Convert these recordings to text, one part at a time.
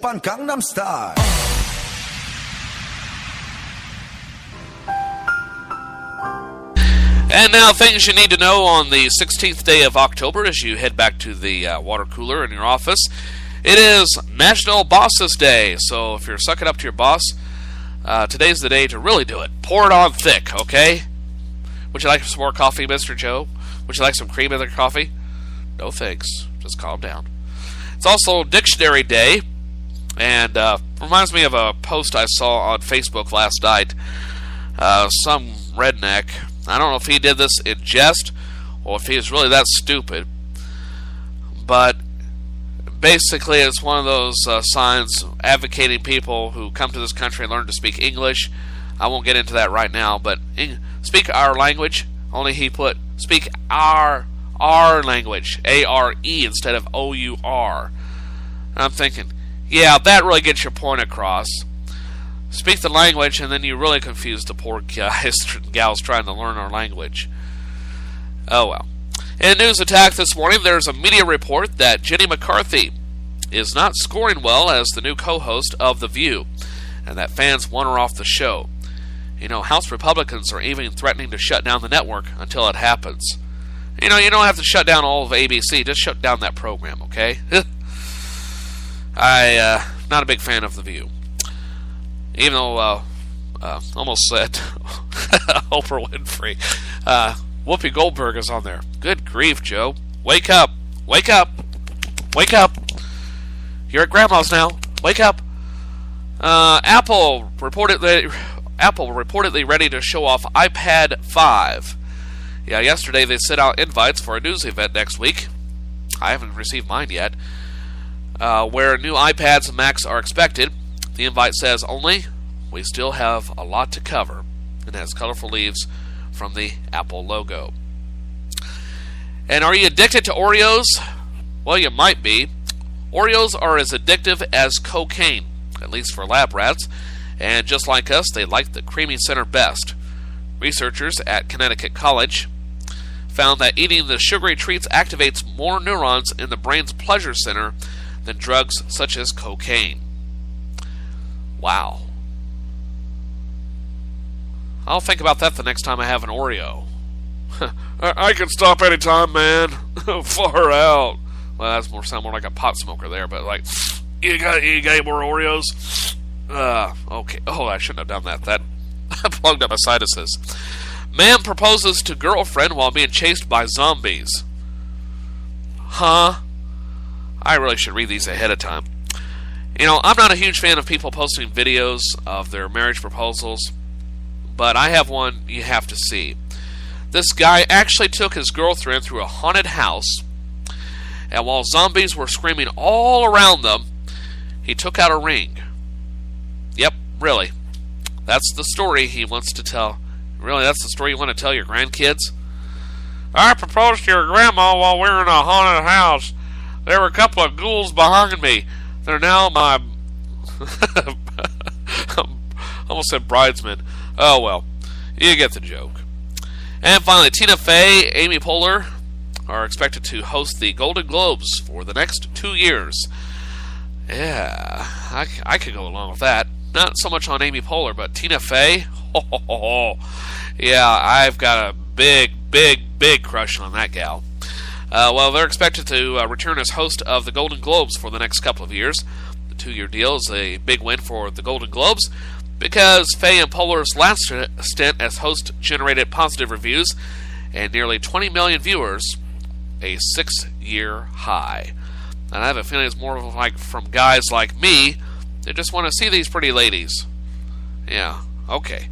Oppan Gangnam Style. And now things you need to know on the 16th day of October as you head back to the water cooler in your office. It is National Bosses Day, so if you're sucking up to your boss, today's the day to really do it. Pour it on thick, okay? Would you like some more coffee, Mr. Joe? Would you like some cream in your coffee? No thanks. Just calm down. It's also Dictionary Day, and reminds me of a post I saw on Facebook last night. Some redneck, I don't know if he did this in jest or if he is really that stupid, but basically it's one of those signs advocating people who come to this country and learn to speak English. I won't get into that right now, but speak our language. Only he put speak our language, A-R-E instead of O-U-R. And I'm thinking, yeah, that really gets your point across. Speak the language, and then you really confuse the poor guys and gals trying to learn our language. Oh well. In News Attack this morning, there's a media report that Jenny McCarthy is not scoring well as the new co-host of The View, and that fans want her off the show. You know, House Republicans are even threatening to shut down the network until it happens. You know, you don't have to shut down all of ABC, just shut down that program, okay? Not a big fan of The View. Even though, almost said Oprah Winfrey. Whoopi Goldberg is on there. Good grief, Joe. Wake up. Wake up. Wake up. You're at Grandma's now. Wake up. Apple reportedly ready to show off iPad 5. Yeah, yesterday they sent out invites for a news event next week. I haven't received mine yet. Where new iPads and Macs are expected. The invite says only, we still have a lot to cover, and has colorful leaves from the Apple logo. And are you addicted to Oreos? Well, you might be. Oreos are as addictive as cocaine, at least for lab rats, and just like us, they like the creamy center best. Researchers at Connecticut College found that eating the sugary treats activates more neurons in the brain's pleasure center than drugs such as cocaine. Wow. I'll think about that the next time I have an Oreo. I can stop anytime, man. Far out. Well, that sound more like a pot smoker there, but like, you got any more Oreos? Okay. Oh, I shouldn't have done that. That plugged up my sinuses. Man proposes to girlfriend while being chased by zombies. Huh? I really should read these ahead of time. You know, I'm not a huge fan of people posting videos of their marriage proposals, but I have one you have to see. This guy actually took his girlfriend through a haunted house, and while zombies were screaming all around them, he took out a ring. Yep, really. That's the story he wants to tell. Really, that's the story you want to tell your grandkids? I proposed to your grandma while we were in a haunted house. There were a couple of ghouls behind me. They're now my... almost said bridesmen. Oh, well. You get the joke. And finally, Tina Fey, Amy Poehler are expected to host the Golden Globes for the next 2 years. Yeah, I could go along with that. Not so much on Amy Poehler, but Tina Fey? Yeah, I've got a big crush on that gal. Well, they're expected to return as host of the Golden Globes for the next couple of years. The 2-year deal is a big win for the Golden Globes because Fey and Poehler's last stint as host generated positive reviews and nearly 20 million viewers, a 6-year high. And I have a feeling it's more of like from guys like me that just want to see these pretty ladies. Yeah, okay.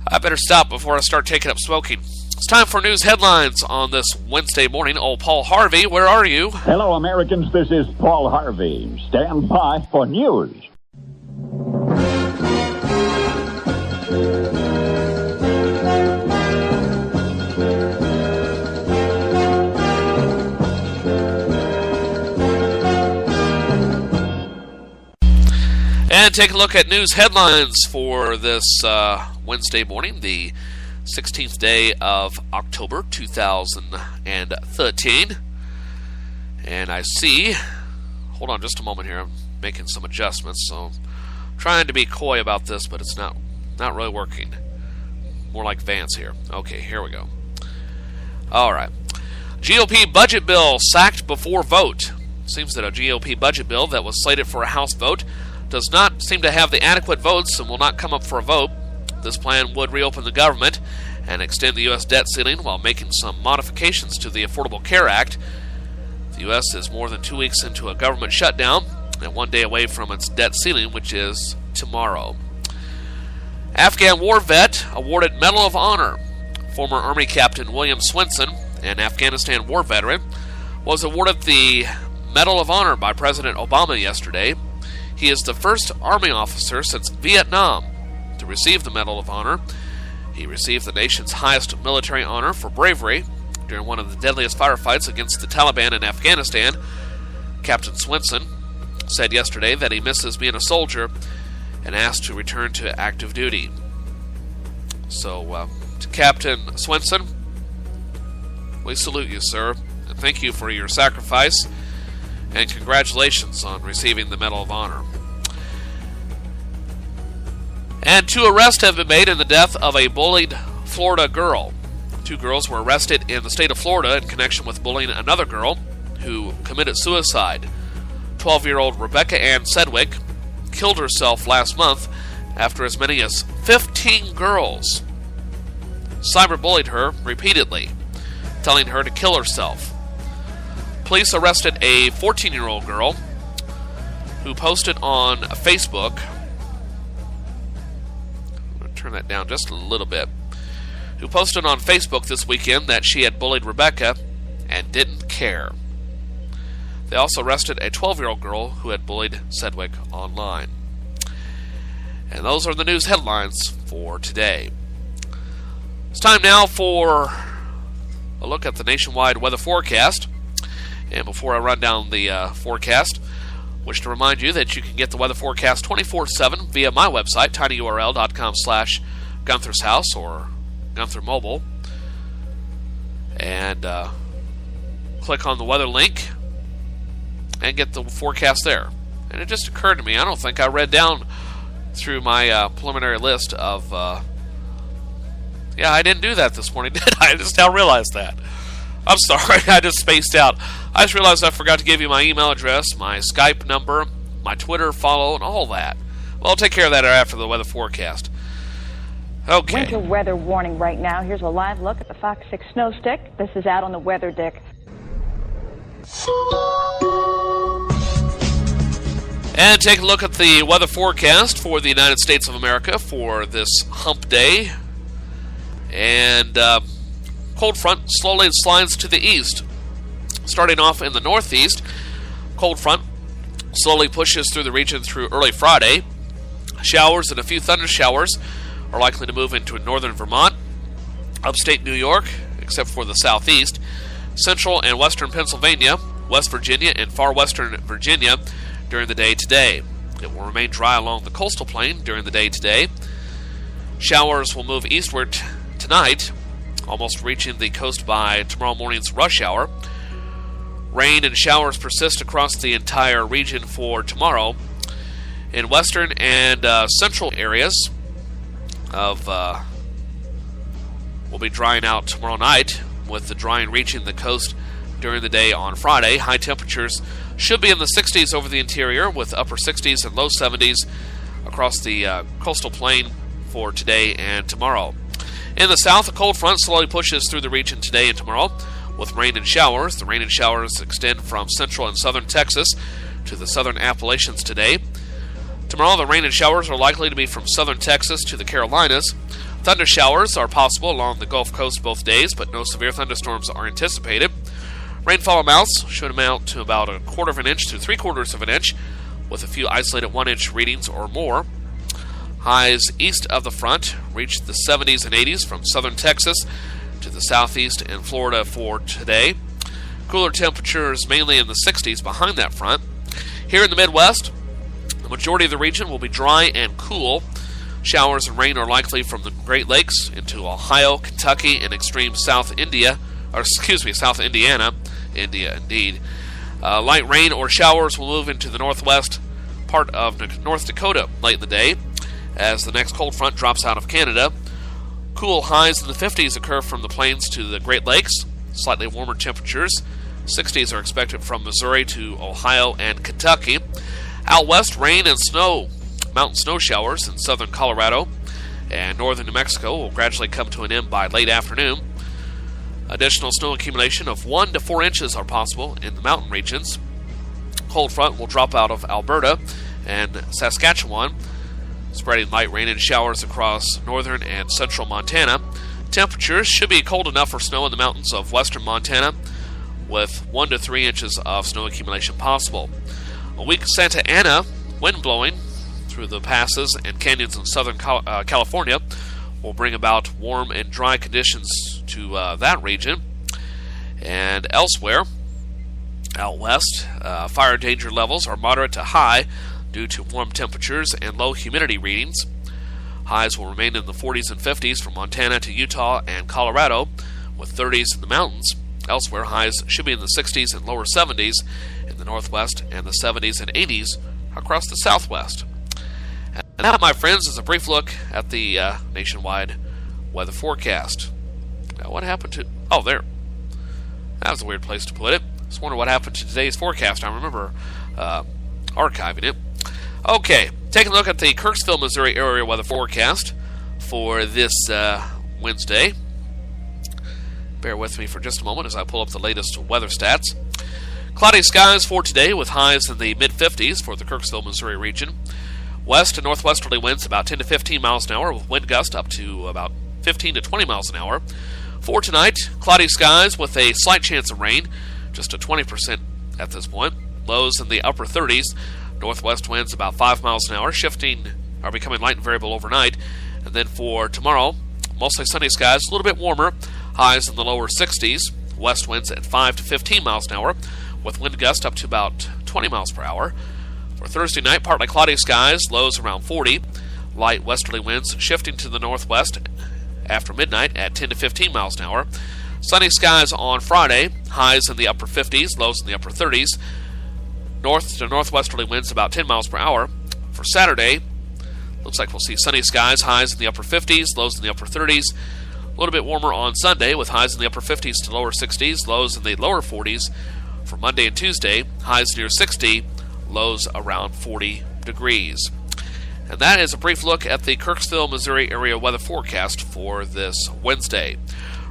I better stop before I start taking up smoking. It's time for news headlines on this Wednesday morning. Oh, Paul Harvey, where are you? Hello, Americans. This is Paul Harvey. Stand by for news. And take a look at news headlines for this Wednesday morning, the 16th day of October 2013. And I see, hold on just a moment here, I'm making some adjustments. So I'm trying to be coy about this, but it's not really working. More like Vance here. Okay, here we go. All right. GOP budget bill sacked before vote. Seems that a GOP budget bill that was slated for a House vote does not seem to have the adequate votes and will not come up for a vote. This plan would reopen the government and extend the U.S. debt ceiling while making some modifications to the Affordable Care Act. The U.S. is more than 2 weeks into a government shutdown and 1 day away from its debt ceiling, which is tomorrow. Afghan war vet awarded Medal of Honor. Former Army Captain William Swenson, an Afghanistan war veteran, was awarded the Medal of Honor by President Obama yesterday. He is the first Army officer since Vietnam to receive the Medal of Honor. He received the nation's highest military honor for bravery during one of the deadliest firefights against the Taliban in Afghanistan. Captain Swenson said yesterday that he misses being a soldier and asked to return to active duty. So, to Captain Swenson, we salute you, sir, and thank you for your sacrifice, and congratulations on receiving the Medal of Honor. And 2 arrests have been made in the death of a bullied Florida girl. 2 girls were arrested in the state of Florida in connection with bullying another girl who committed suicide. 12-year-old Rebecca Ann Sedgwick killed herself last month after as many as 15 girls cyberbullied her repeatedly, telling her to kill herself. Police arrested a 14-year-old girl who posted on Facebook, I'm going to turn that down just a little bit, who posted on Facebook this weekend that she had bullied Rebecca and didn't care. They also arrested a 12-year-old girl who had bullied Sedgwick online. And those are the news headlines for today. It's time now for a look at the nationwide weather forecast. And before I run down the forecast, I wish to remind you that you can get the weather forecast 24/7 via my website, tinyurl.com/Gunther's House or Gunther Mobile. And click on the weather link and get the forecast there. And it just occurred to me, I don't think I read down through my preliminary list of... I didn't do that this morning, did I? I just now realized that. I'm sorry, I just spaced out. I just realized I forgot to give you my email address, my Skype number, my Twitter follow, and all that. Well, I'll take care of that after the weather forecast. Okay. Winter weather warning right now. Here's a live look at the Fox 6 snow stick. This is out on the weather dick. And take a look at the weather forecast for the United States of America for this hump day. And cold front slowly slides to the east. Starting off in the northeast, cold front slowly pushes through the region through early Friday. Showers and a few thunder showers are likely to move into northern Vermont, upstate New York, except for the southeast, central and western Pennsylvania, West Virginia, and far western Virginia during the day today. It will remain dry along the coastal plain during the day today. Showers will move eastward tonight, almost reaching the coast by tomorrow morning's rush hour. Rain and showers persist across the entire region for tomorrow. In western and central areas will be drying out tomorrow night, with the drying reaching the coast during the day on Friday. High temperatures should be in the 60s over the interior, with upper 60s and low 70s across the coastal plain for today and tomorrow. In the south, a cold front slowly pushes through the region today and tomorrow, with rain and showers. The rain and showers extend from central and southern Texas to the southern Appalachians today. Tomorrow, the rain and showers are likely to be from southern Texas to the Carolinas. Thunder showers are possible along the Gulf Coast both days, but no severe thunderstorms are anticipated. Rainfall amounts should amount to about 1/4 of an inch to 3/4 of an inch, with a few isolated 1-inch readings or more. Highs east of the front reach the 70s and 80s from southern Texas to the southeast and Florida for today. Cooler temperatures mainly in the 60s behind that front. Here in the Midwest, the majority of the region will be dry and cool. Showers and rain are likely from the Great Lakes into Ohio, Kentucky, and extreme South Indiana. India indeed. Light rain or showers will move into the northwest part of North Dakota late in the day as the next cold front drops out of Canada. Cool highs in the 50s occur from the plains to the Great Lakes. Slightly warmer temperatures. 60s are expected from Missouri to Ohio and Kentucky. Out west, rain and snow. Mountain snow showers in southern Colorado and northern New Mexico will gradually come to an end by late afternoon. Additional snow accumulation of 1 to 4 inches are possible in the mountain regions. Cold front will drop out of Alberta and Saskatchewan, spreading light rain and showers across northern and central Montana. Temperatures should be cold enough for snow in the mountains of western Montana, with 1 to 3 inches of snow accumulation possible. A weak Santa Ana wind blowing through the passes and canyons in southern California will bring about warm and dry conditions to that region. And elsewhere, out west, fire danger levels are moderate to high due to warm temperatures and low humidity readings. Highs will remain in the 40s and 50s from Montana to Utah and Colorado, with 30s in the mountains. Elsewhere, highs should be in the 60s and lower 70s in the northwest and the 70s and 80s across the southwest. And that, my friends, is a brief look at the nationwide weather forecast. Now, what happened to... Oh, there. That was a weird place to put it. I was wondering what happened to today's forecast. I remember archiving it. Okay, taking a look at the Kirksville, Missouri area weather forecast for this Wednesday. Bear with me for just a moment as I pull up the latest weather stats. Cloudy skies for today with highs in the mid-50s for the Kirksville, Missouri region. West and northwesterly winds about 10 to 15 miles an hour with wind gusts up to about 15 to 20 miles an hour. For tonight, cloudy skies with a slight chance of rain, just a 20% at this point. Lows in the upper 30s. Northwest winds about 5 miles an hour, becoming light and variable overnight. And then for tomorrow, mostly sunny skies, a little bit warmer. Highs in the lower 60s. West winds at 5 to 15 miles an hour, with wind gusts up to about 20 miles per hour. For Thursday night, partly cloudy skies, lows around 40. Light westerly winds shifting to the northwest after midnight at 10 to 15 miles an hour. Sunny skies on Friday, highs in the upper 50s, lows in the upper 30s. North to northwesterly winds about 10 miles per hour. For Saturday, looks like we'll see sunny skies, highs in the upper 50s, lows in the upper 30s. A little bit warmer on Sunday with highs in the upper 50s to lower 60s, lows in the lower 40s. For Monday and Tuesday, highs near 60, lows around 40 degrees. And that is a brief look at the Kirksville, Missouri area weather forecast for this Wednesday.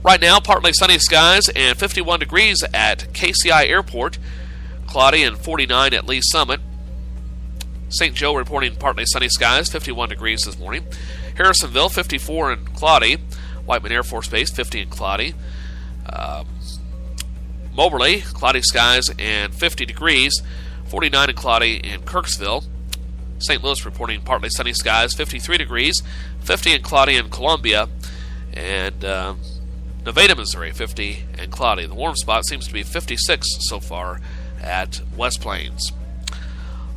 Right now, partly sunny skies and 51 degrees at KCI Airport. Cloudy and 49 at Lee Summit. St. Joe reporting partly sunny skies, 51 degrees this morning. Harrisonville, 54 and cloudy. Whiteman Air Force Base, 50 and cloudy. Moberly, cloudy skies and 50 degrees, 49 and cloudy in Kirksville. St. Louis reporting partly sunny skies, 53 degrees, 50 and cloudy in Columbia. And Nevada, Missouri, 50 and cloudy. The warm spot seems to be 56 so far at West Plains.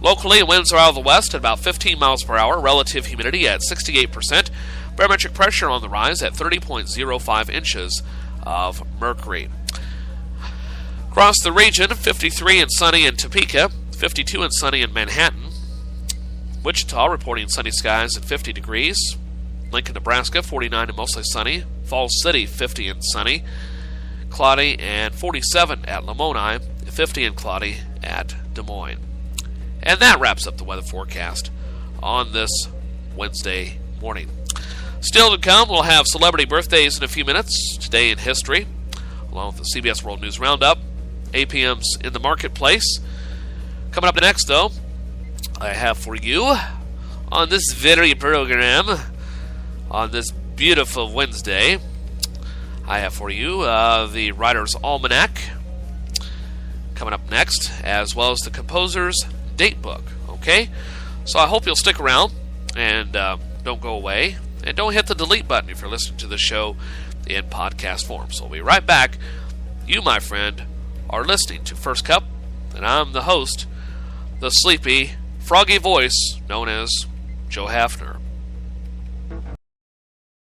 Locally, winds are out of the west at about 15 miles per hour, relative humidity at 68%, barometric pressure on the rise at 30.05 inches of mercury. Across the region, 53 and sunny in Topeka, 52 and sunny in Manhattan. Wichita reporting sunny skies at 50 degrees. Lincoln, Nebraska, 49 and mostly sunny. Falls City, 50 and sunny. Cloudy and 47 at Lamoni, 50 and cloudy at Des Moines. And that wraps up the weather forecast on this Wednesday morning. Still to come, we'll have celebrity birthdays in a few minutes. Today in history, along with the CBS World News Roundup. APM's In the Marketplace. Coming up next, though, I have for you on this very program, on this beautiful Wednesday, I have for you the Writer's Almanac coming up next, as well as the Composer's Date Book. Okay? So I hope you'll stick around and don't go away. And don't hit the delete button if you're listening to the show in podcast form. So we'll be right back. You, my friend, are listening to First Cup, and I'm the host, the sleepy, froggy voice known as Joe Haffner.